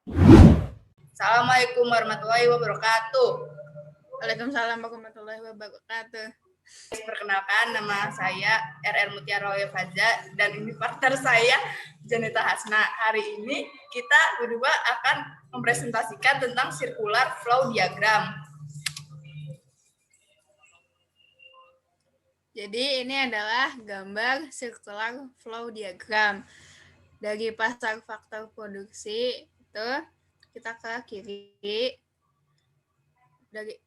Assalamualaikum warahmatullahi wabarakatuh. Waalaikumsalam warahmatullahi wabarakatuh. Perkenalkan, nama saya RR Mutiara Faza dan ini partner saya Janita Hasna. Hari ini kita berdua akan mempresentasikan tentang circular flow diagram. Jadi ini adalah gambar circular flow diagram. Dari pasar faktor produksi itu kita ke kiri.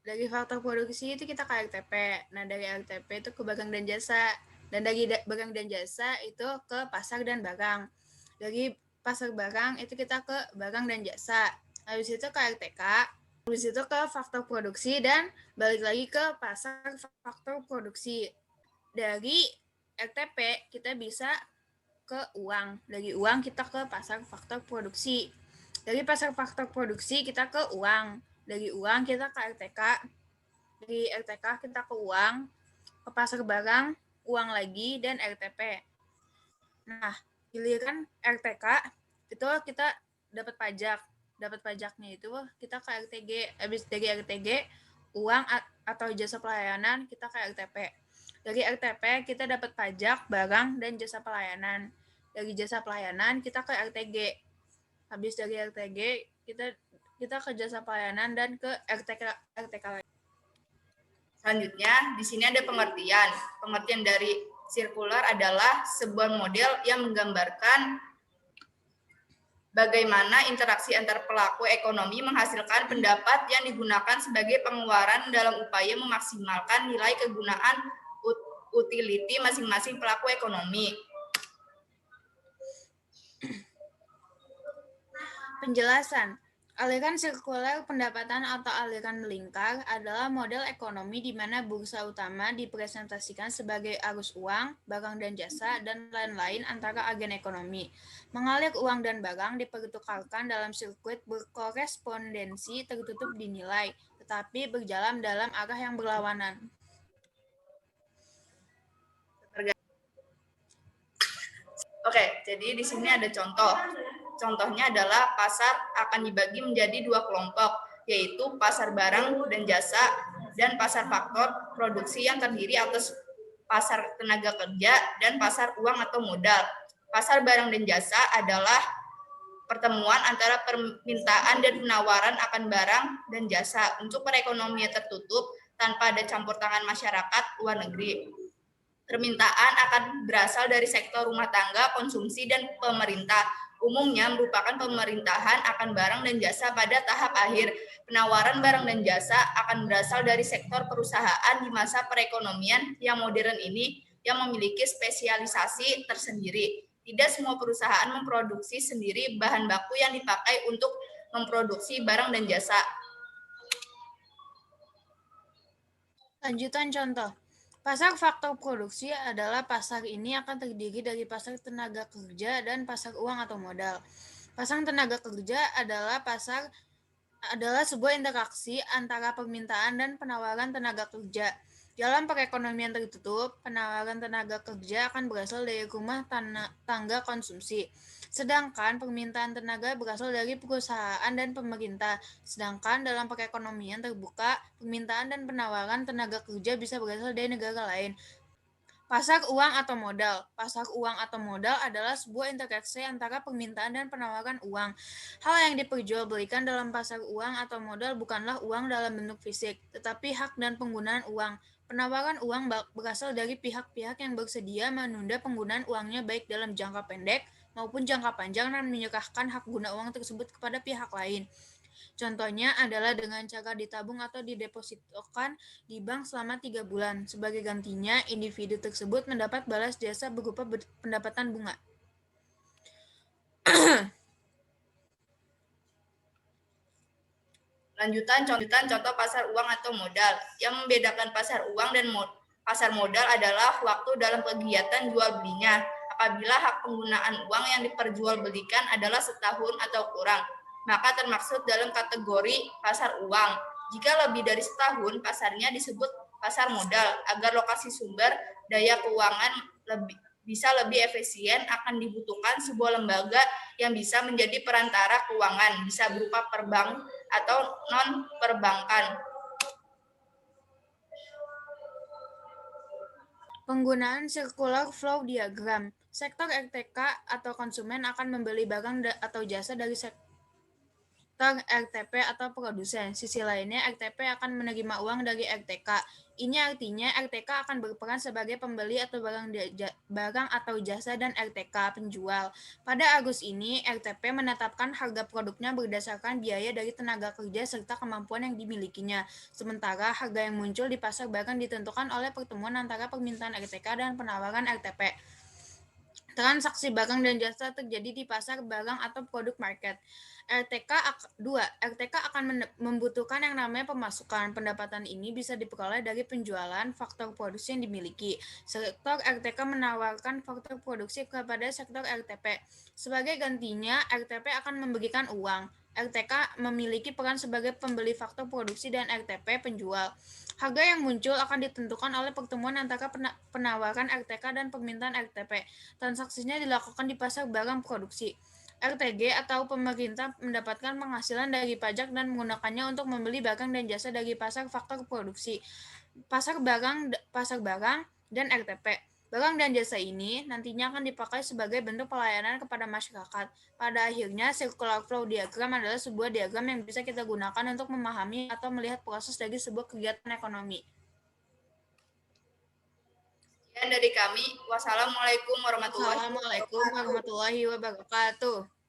Dari faktor produksi itu kita ke RTP. Nah, dari RTP itu ke barang dan jasa. Dan dari barang dan jasa itu ke pasar dan barang. Dari pasar barang itu kita ke barang dan jasa. Habis itu ke RTK. Habis itu ke faktor produksi dan balik lagi ke pasar faktor produksi. Dari RTP kita bisa ke uang. Dari uang kita ke pasar faktor produksi. Dari pasar faktor produksi kita ke uang. Dari uang kita ke RTK. Dari RTK kita ke uang, ke pasar barang, uang lagi, dan RTP. Nah, giliran RTK itu kita dapat pajak. Dapat pajaknya itu kita ke RTG. Habis dari RTG, uang atau jasa pelayanan kita ke RTP. Dari RTP kita dapat pajak, barang, dan jasa pelayanan. Dari jasa pelayanan kita ke RTG. Habis dari RTG kita ke jasa pelayanan dan ke RTK lagi. Selanjutnya, di sini ada pengertian. Pengertian dari sirkular adalah sebuah model yang menggambarkan bagaimana interaksi antar pelaku ekonomi menghasilkan pendapat yang digunakan sebagai pengeluaran dalam upaya memaksimalkan nilai kegunaan utility masing-masing pelaku ekonomi. Penjelasan. Aliran sirkuler pendapatan atau aliran melingkar adalah model ekonomi di mana bursa utama dipresentasikan sebagai arus uang, barang dan jasa, dan lain-lain antara agen ekonomi. Mengalir uang dan barang dipertukarkan dalam sirkuit berkorespondensi tertutup dinilai, tetapi berjalan dalam arah yang berlawanan. Oke, jadi di sini ada contoh. Contohnya adalah pasar akan dibagi menjadi dua kelompok, yaitu pasar barang dan jasa dan pasar faktor produksi yang terdiri atas pasar tenaga kerja dan pasar uang atau modal. Pasar barang dan jasa adalah pertemuan antara permintaan dan penawaran akan barang dan jasa untuk perekonomian tertutup tanpa ada campur tangan masyarakat luar negeri. Permintaan akan berasal dari sektor rumah tangga, konsumsi, dan pemerintah. Umumnya merupakan pemerintahan akan barang dan jasa pada tahap akhir. Penawaran barang dan jasa akan berasal dari sektor perusahaan di masa perekonomian yang modern ini yang memiliki spesialisasi tersendiri. Tidak semua perusahaan memproduksi sendiri bahan baku yang dipakai untuk memproduksi barang dan jasa. Lanjutan contoh. Pasar faktor produksi adalah pasar ini akan terdiri dari pasar tenaga kerja dan pasar uang atau modal. Pasar tenaga kerja adalah sebuah interaksi antara permintaan dan penawaran tenaga kerja. Dalam perekonomian tertutup, penawaran tenaga kerja akan berasal dari rumah tangga konsumsi. Sedangkan permintaan tenaga berasal dari perusahaan dan pemerintah. Sedangkan dalam perekonomian terbuka, permintaan dan penawaran tenaga kerja bisa berasal dari negara lain. Pasar uang atau modal. Pasar uang atau modal adalah sebuah interaksi antara permintaan dan penawaran uang. Hal yang diperjualbelikan dalam pasar uang atau modal bukanlah uang dalam bentuk fisik, tetapi hak dan penggunaan uang. Penawaran uang berasal dari pihak-pihak yang bersedia menunda penggunaan uangnya baik dalam jangka pendek maupun jangka panjang dan menyerahkan hak guna uang tersebut kepada pihak lain. Contohnya adalah dengan cara ditabung atau didepositokan di bank selama 3 bulan. Sebagai gantinya, individu tersebut mendapat balas jasa berupa pendapatan bunga. Lanjutan contoh pasar uang atau modal. Yang membedakan pasar uang dan pasar modal adalah waktu dalam kegiatan jual belinya. Apabila hak penggunaan uang yang diperjualbelikan adalah setahun atau kurang, maka termaksud dalam kategori pasar uang. Jika lebih dari setahun, pasarnya disebut pasar modal agar lokasi sumber daya keuangan bisa lebih efisien, akan dibutuhkan sebuah lembaga yang bisa menjadi perantara keuangan, bisa berupa perbank atau non-perbankan. Penggunaan circular flow diagram. Sektor RTK atau konsumen akan membeli barang atau jasa dari sektor RTP atau produsen. Sisi lainnya, RTP akan menerima uang dari RTK. Ini artinya RTK akan berperan sebagai pembeli atau barang atau jasa dan RTK penjual. Pada Agustus ini, RTP menetapkan harga produknya berdasarkan biaya dari tenaga kerja serta kemampuan yang dimilikinya. Sementara harga yang muncul di pasar barang ditentukan oleh pertemuan antara permintaan RTK dan penawaran RTP. Transaksi barang dan jasa terjadi di pasar barang atau produk market. RTK akan membutuhkan yang namanya pemasukan. Pendapatan ini bisa diperoleh dari penjualan faktor produksi yang dimiliki. Sektor RTK menawarkan faktor produksi kepada sektor RTP. Sebagai gantinya, RTP akan memberikan uang. RTK memiliki peran sebagai pembeli faktor produksi dan RTP penjual. Harga yang muncul akan ditentukan oleh pertemuan antara penawaran RTK dan permintaan RTP. Transaksinya dilakukan di pasar barang produksi. RTG atau pemerintah mendapatkan penghasilan dari pajak dan menggunakannya untuk membeli barang dan jasa dari pasar faktor produksi, pasar barang dan RTP. Barang dan jasa ini nantinya akan dipakai sebagai bentuk pelayanan kepada masyarakat. Pada akhirnya, circular flow diagram adalah sebuah diagram yang bisa kita gunakan untuk memahami atau melihat proses dari sebuah kegiatan ekonomi. Sekian dari kami. Wassalamualaikum warahmatullahi wabarakatuh. Wassalamualaikum warahmatullahi wabarakatuh.